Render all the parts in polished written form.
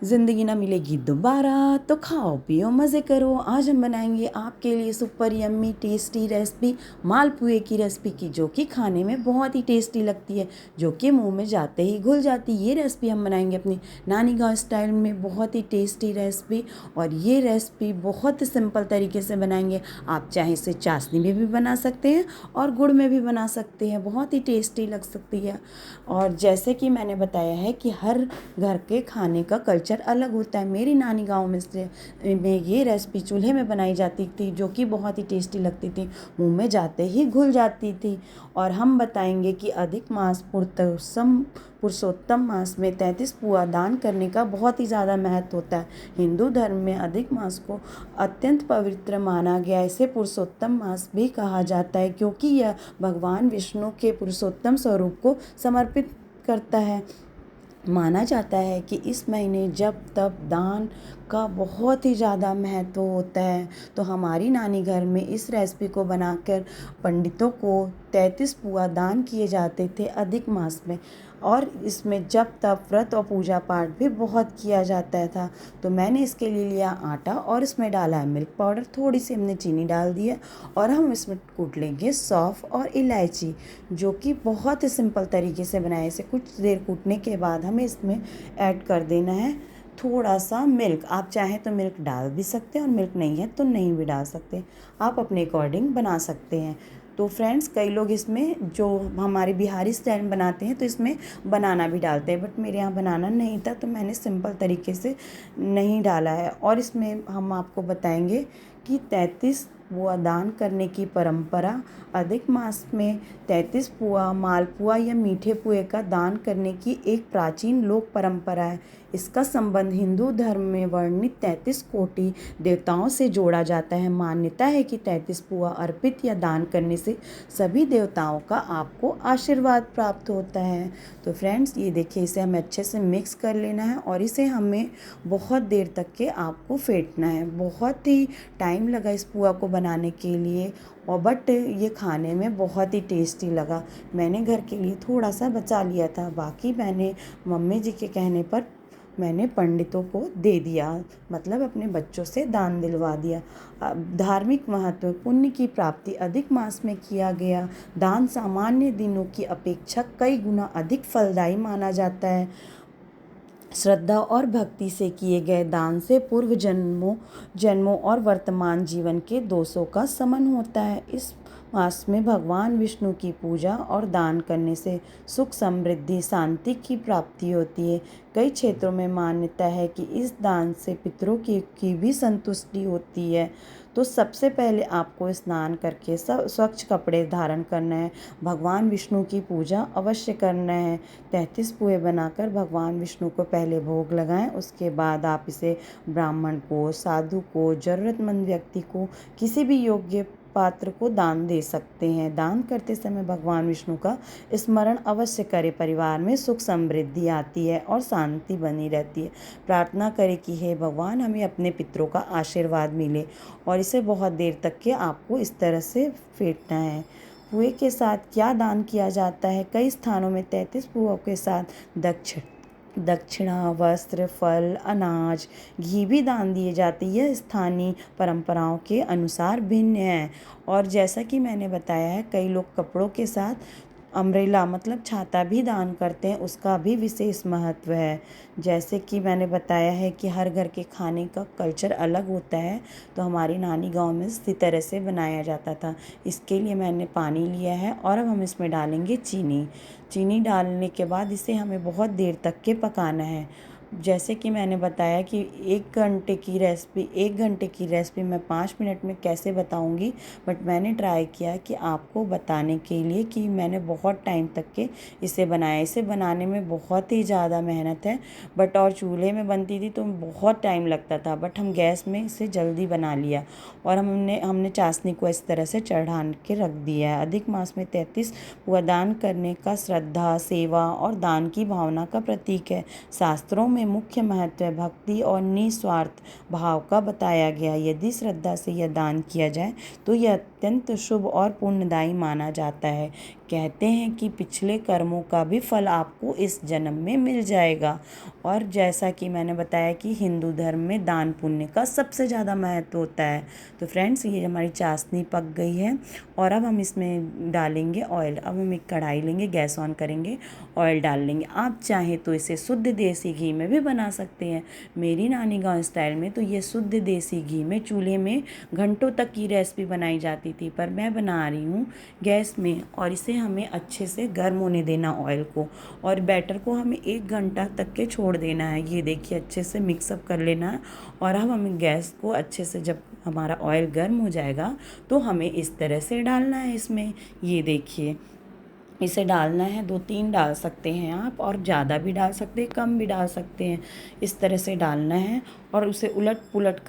ज़िंदगी ना मिलेगी दोबारा तो खाओ पियो मज़े करो। आज हम बनाएंगे आपके लिए सुपर यम्मी टेस्टी रेसिपी मालपुए की रेसिपी की, जो कि खाने में बहुत ही टेस्टी लगती है, जो कि मुंह में जाते ही घुल जाती है। ये रेसिपी हम बनाएंगे अपनी नानी गाँव स्टाइल में, बहुत ही टेस्टी रेसिपी। और ये रेसिपी बहुत ही सिंपल तरीके से बनाएंगे। आप चाहे इसे चाशनी में भी बना सकते हैं और गुड़ में भी बना सकते हैं, बहुत ही टेस्टी लग सकती है। और जैसे कि मैंने बताया है कि हर घर के खाने का कल्चर अलग होता है। मेरी नानी गांव में ये रेसिपी चूल्हे में बनाई जाती थी, जो कि बहुत ही टेस्टी लगती थी, मुंह में जाते ही घुल जाती थी। और हम बताएंगे कि अधिक मास पुरुषोत्तम मास में 33 पुआ दान करने का बहुत ही ज़्यादा महत्व होता है। हिंदू धर्म में अधिक मास को अत्यंत पवित्र माना गया। इसे पुरुषोत्तम मास भी कहा जाता है, क्योंकि यह भगवान विष्णु के पुरुषोत्तम स्वरूप को समर्पित करता है। माना जाता है कि इस महीने जब तब दान का बहुत ही ज़्यादा महत्व होता है। तो हमारी नानी घर में इस रेसिपी को बनाकर पंडितों को 33 पुआ दान किए जाते थे अधिक मास में। और इसमें जब तब व्रत और पूजा पाठ भी बहुत किया जाता था। तो मैंने इसके लिए लिया आटा और इसमें डाला है मिल्क पाउडर, थोड़ी सी हमने चीनी डाल दी है। और हम इसमें कूट लेंगे सौंफ और इलायची, जो कि बहुत ही सिंपल तरीके से बनाए। इसे कुछ देर कूटने के बाद हमें इसमें ऐड कर देना है थोड़ा सा मिल्क। आप चाहें तो मिल्क डाल भी सकते हैं और मिल्क नहीं है तो नहीं भी डाल सकते, आप अपने अकॉर्डिंग बना सकते हैं। तो फ्रेंड्स, कई लोग इसमें जो हमारे बिहारी स्टाइल में बनाते हैं तो इसमें बनाना भी डालते हैं, बट मेरे यहाँ बनाना नहीं था तो मैंने सिंपल तरीके से नहीं डाला है। और इसमें हम आपको बताएंगे कि 33 पुआ दान करने की परंपरा, अधिक मास में 33 पुआ मालपुआ या मीठे पुए का दान करने की एक प्राचीन लोक परंपरा है। इसका संबंध हिंदू धर्म में वर्णित 33 कोटि देवताओं से जोड़ा जाता है। मान्यता है कि 33 पुआ अर्पित या दान करने से सभी देवताओं का आपको आशीर्वाद प्राप्त होता है। तो फ्रेंड्स, ये देखिए, इसे हमें अच्छे से मिक्स कर लेना है और इसे हमें बहुत देर तक के आपको फेंटना है। बहुत ही टाइम लगा इस पुआ को बनाने के लिए, और बट ये खाने में बहुत ही टेस्टी लगा। मैंने घर के लिए थोड़ा सा बचा लिया था, बाकी मैंने मम्मी जी के कहने पर मैंने पंडितों को दे दिया, मतलब अपने बच्चों से दान दिलवा दिया। धार्मिक महत्व, पुण्य की प्राप्ति, अधिक मास में किया गया दान सामान्य दिनों की अपेक्षा कई गुना अधिक फलदायी माना जाता है। श्रद्धा और भक्ति से किए गए दान से पूर्व जन्मों और वर्तमान जीवन के दोषों का शमन होता है। इस मास में भगवान विष्णु की पूजा और दान करने से सुख, समृद्धि, शांति की प्राप्ति होती है। कई क्षेत्रों में मान्यता है कि इस दान से पितरों की भी संतुष्टि होती है। तो सबसे पहले आपको स्नान करके स्वच्छ कपड़े धारण करना है, भगवान विष्णु की पूजा अवश्य करना है। 33 पुए बनाकर भगवान विष्णु को पहले भोग लगाएं, उसके बाद आप इसे ब्राह्मण को, साधु को, जरूरतमंद व्यक्ति को, किसी भी योग्य पात्र को दान दे सकते हैं। दान करते समय भगवान विष्णु का स्मरण अवश्य करें। परिवार में सुख समृद्धि आती है और शांति बनी रहती है। प्रार्थना करें कि हे भगवान, हमें अपने पितरों का आशीर्वाद मिले। और इसे बहुत देर तक के आपको इस तरह से फेंटना है। पुए के साथ क्या दान किया जाता है? कई स्थानों में 33 पुओं के साथ दक्षिणा, वस्त्र, फल, अनाज, घी भी दान दिए जाते हैं। यह स्थानीय परंपराओं के अनुसार भिन्न है। और जैसा कि मैंने बताया है, कई लोग कपड़ों के साथ अम्ब्रेला मतलब छाता भी दान करते हैं, उसका भी विशेष महत्व है। जैसे कि मैंने बताया है कि हर घर के खाने का कल्चर अलग होता है, तो हमारी नानी गांव में इसी तरह से बनाया जाता था। इसके लिए मैंने पानी लिया है और अब हम इसमें डालेंगे चीनी। चीनी डालने के बाद इसे हमें बहुत देर तक के पकाना है। जैसे कि मैंने बताया कि 1 घंटे की रेसिपी मैं 5 मिनट में कैसे बताऊंगी, बट मैंने ट्राई किया कि आपको बताने के लिए कि मैंने बहुत टाइम तक के इसे बनाया। इसे बनाने में बहुत ही ज़्यादा मेहनत है, बट और चूल्हे में बनती थी तो बहुत टाइम लगता था, बट हम गैस में इसे जल्दी बना लिया। और हमने चाशनी को इस तरह से चढ़ा के रख दिया है। अधिक मास में 33 पुआ दान करने का श्रद्धा, सेवा और दान की भावना का प्रतीक है। शास्त्रों में में मुख्य महत्व है भक्ति और निस्वार्थ भाव का बताया गया। यदि श्रद्धा से यह दान किया जाए तो यह अत्यंत शुभ और पुण्यदायी माना जाता है। कहते हैं कि पिछले कर्मों का भी फल आपको इस जन्म में मिल जाएगा। और जैसा कि मैंने बताया कि हिंदू धर्म में दान पुण्य का सबसे ज़्यादा महत्व होता है। तो फ्रेंड्स, ये हमारी चाशनी पक गई है और अब हम इसमें डालेंगे ऑयल। अब हम एक कढ़ाई लेंगे, गैस ऑन करेंगे, ऑयल डाल लेंगे। आप चाहें तो इसे शुद्ध देसी घी में भी बना सकते हैं। मेरी नानी गांव स्टाइल में तो ये शुद्ध देसी घी में चूल्हे में घंटों तक की रेसिपी बनाई जाती थी, पर मैं बना रही हूँ गैस में। और इसे हमें अच्छे से गर्म होने देना ऑयल को, और बैटर को हमें 1 घंटा तक के छोड़ देना है। ये देखिए, अच्छे से मिक्सअप कर लेना है। और अब हमें गैस को अच्छे से, जब हमारा ऑयल गर्म हो जाएगा तो हमें इस तरह से डालना है इसमें। ये देखिए, इसे डालना है, 2-3 डाल सकते हैं आप, और ज़्यादा भी डाल सकते हैं, कम भी डाल सकते हैं। इस तरह से डालना है और उसे उलट पुलट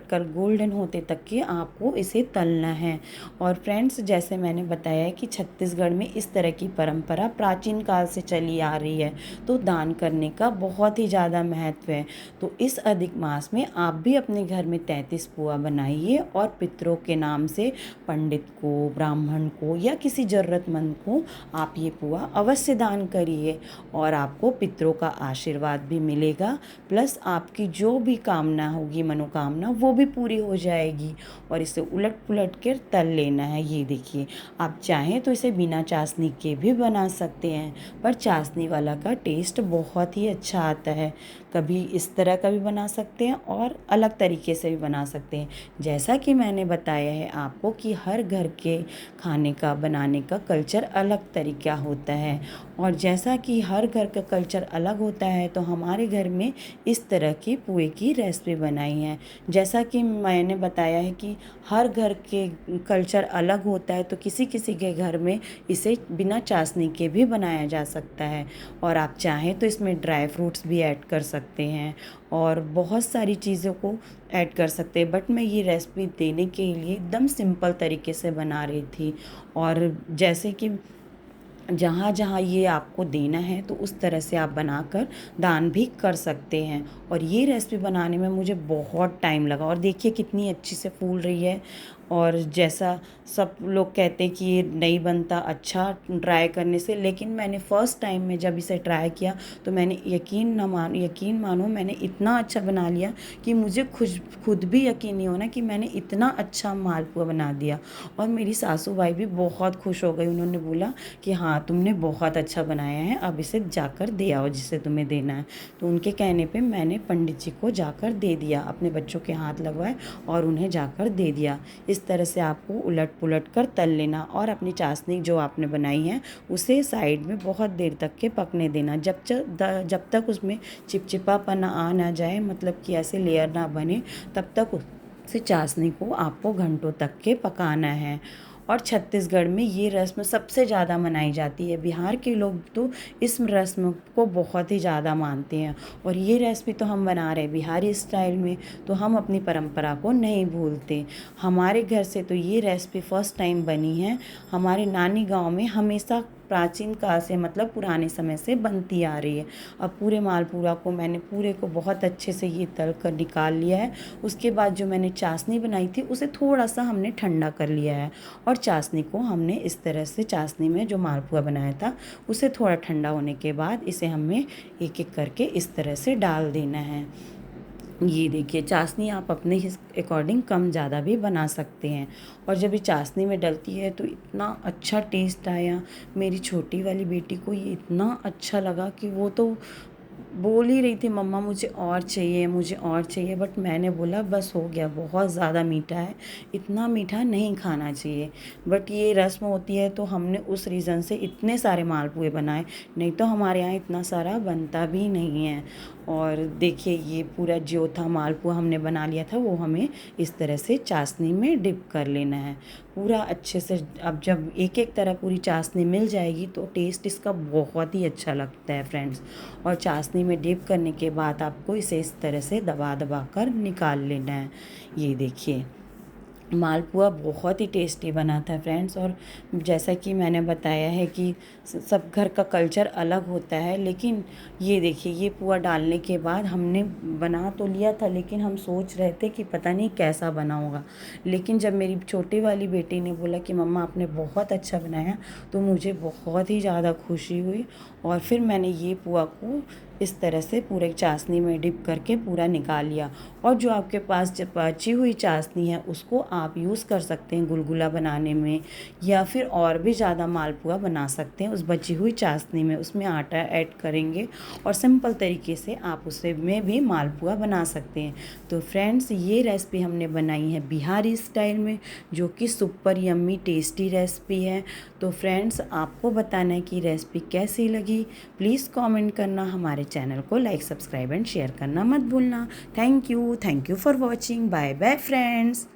कर गोल्डन होते तक के आपको इसे तलना है। और फ्रेंड्स, जैसे मैंने बताया कि छत्तीसगढ़ में इस तरह की परंपरा प्राचीन काल से चली आ रही है, तो दान करने का बहुत ही ज़्यादा महत्व है। तो इस अधिक मास में आप भी अपने घर में 33 पुआ बनाइए और पितरों के नाम से पंडित को, ब्राह्मण को या किसी ज़रूरतमंद को आप ये पुआ अवश्य दान करिए, और आपको पितरों का आशीर्वाद भी मिलेगा, प्लस आपकी जो भी कामना होगी, मनोकामना, वो भी पूरी हो जाएगी। और इसे उलट पुलट कर तल लेना है। ये देखिए, आप चाहें तो इसे बिना चाशनी के भी बना सकते हैं, पर चाशनी वाला का टेस्ट बहुत ही अच्छा आता है। कभी इस तरह का भी बना सकते हैं और अलग तरीके से भी बना सकते हैं। जैसा कि मैंने बताया है आपको कि हर घर के खाने का बनाने का कल्चर अलग तरीका होता है, और जैसा कि हर घर का कल्चर अलग होता है, तो हमारे घर में इस तरह की पुए की रेसिपी बनाई है। जैसा कि मैंने बताया है कि हर घर के कल्चर अलग होता है, तो किसी किसी के घर में इसे बिना चाशनी के भी बनाया जा सकता है। और आप चाहें तो इसमें ड्राई फ्रूट्स भी ऐड कर सकते हैं और बहुत सारी चीज़ों को ऐड कर सकते हैं, बट मैं ये रेसिपी देने के लिए एकदम सिंपल तरीके से बना रही थी। और जैसे कि जहाँ जहाँ ये आपको देना है तो उस तरह से आप बनाकर दान भी कर सकते हैं। और ये रेसिपी बनाने में मुझे बहुत टाइम लगा, और देखिए कितनी अच्छी से फूल रही है। और जैसा सब लोग कहते हैं कि ये नहीं बनता अच्छा ट्राई करने से, लेकिन मैंने फ़र्स्ट टाइम में जब इसे ट्राई किया तो मैंने यकीन मानो मैंने इतना अच्छा बना लिया कि मुझे खुद भी यकीन नहीं होना कि मैंने इतना अच्छा मालपुआ बना दिया। और मेरी सासू भाई भी बहुत खुश हो गई। उन्होंने बोला कि हाँ, तुमने बहुत अच्छा बनाया है, अब इसे जाकर दे आओ जिसे तुम्हें देना है। तो उनके कहने पे मैंने पंडित जी को जाकर दे दिया, अपने बच्चों के हाथ लगवाए और उन्हें जाकर दे दिया। इस तरह से आपको उलट पुलट कर तल लेना, और अपनी चाशनी जो आपने बनाई है उसे साइड में बहुत देर तक के पकने देना, जब तक उसमें चिपचिपापना आ ना जाए, मतलब कि ऐसे लेयर ना बने, तब तक उस चाशनी को आपको घंटों तक के पकाना है। और छत्तीसगढ़ में ये रस्म सबसे ज़्यादा मनाई जाती है। बिहार के लोग तो इस रस्म को बहुत ही ज़्यादा मानते हैं, और ये रेसिपी तो हम बना रहे हैं बिहारी स्टाइल में, तो हम अपनी परंपरा को नहीं भूलते। हमारे घर से तो ये रेसिपी फ़र्स्ट टाइम बनी है। हमारे नानी गांव में हमेशा प्राचीन काल से, मतलब पुराने समय से बनती आ रही है। अब पूरे मालपुआ को मैंने पूरे को बहुत अच्छे से ये तल कर निकाल लिया है। उसके बाद जो मैंने चाशनी बनाई थी उसे थोड़ा सा हमने ठंडा कर लिया है, और चाशनी को हमने इस तरह से, चाशनी में जो मालपुआ बनाया था उसे थोड़ा ठंडा होने के बाद इसे हमें एक एक करके इस तरह से डाल देना है। ये देखिए, चाशनी आप अपने ही अकॉर्डिंग कम ज़्यादा भी बना सकते हैं। और जब ये चाशनी में डलती है तो इतना अच्छा टेस्ट आया। मेरी छोटी वाली बेटी को ये इतना अच्छा लगा कि वो तो बोल ही रही थी, मम्मा मुझे और चाहिए, मुझे और चाहिए। बट मैंने बोला बस हो गया, बहुत ज़्यादा मीठा है, इतना मीठा नहीं खाना चाहिए। बट ये रस्म होती है तो हमने उस रीज़न से इतने सारे मालपुए बनाए, नहीं तो हमारे यहाँ इतना सारा बनता भी नहीं है। और देखिए, ये पूरा जो था मालपुआ हमने बना लिया था, वो हमें इस तरह से चाशनी में डिप कर लेना है पूरा अच्छे से। अब जब एक एक तरह पूरी चाशनी मिल जाएगी तो टेस्ट इसका बहुत ही अच्छा लगता है फ्रेंड्स। और चाशनी में डिप करने के बाद आपको इसे इस तरह से दबा दबा कर निकाल लेना है। ये देखिए, मालपुआ बहुत ही टेस्टी बना था फ्रेंड्स। और जैसा कि मैंने बताया है कि सब घर का कल्चर अलग होता है, लेकिन ये देखिए ये पुआ डालने के बाद हमने बना तो लिया था, लेकिन हम सोच रहे थे कि पता नहीं कैसा बना होगा। लेकिन जब मेरी छोटी वाली बेटी ने बोला कि मम्मा आपने बहुत अच्छा बनाया, तो मुझे बहुत ही ज़्यादा खुशी हुई। और फिर मैंने ये पुआ को इस तरह से पूरे चाशनी में डिप करके पूरा निकाल लिया। और जो आपके पास जब बची हुई चाशनी है उसको आप यूज़ कर सकते हैं गुलगुला बनाने में, या फिर और भी ज़्यादा मालपुआ बना सकते हैं उस बची हुई चाशनी में। उसमें आटा ऐड करेंगे और सिंपल तरीके से आप उसे में भी मालपुआ बना सकते हैं। तो फ्रेंड्स ये रेसिपी हमने बनाई है बिहारी स्टाइल में, जो कि सुपर यम्मी टेस्टी रेसिपी है। तो फ्रेंड्स आपको बताना है कि रेसिपी कैसी लगी, प्लीज़ कमेंट करना, हमारे चैनल को लाइक सब्सक्राइब एंड शेयर करना मत भूलना। Thank you for watching. Bye bye friends.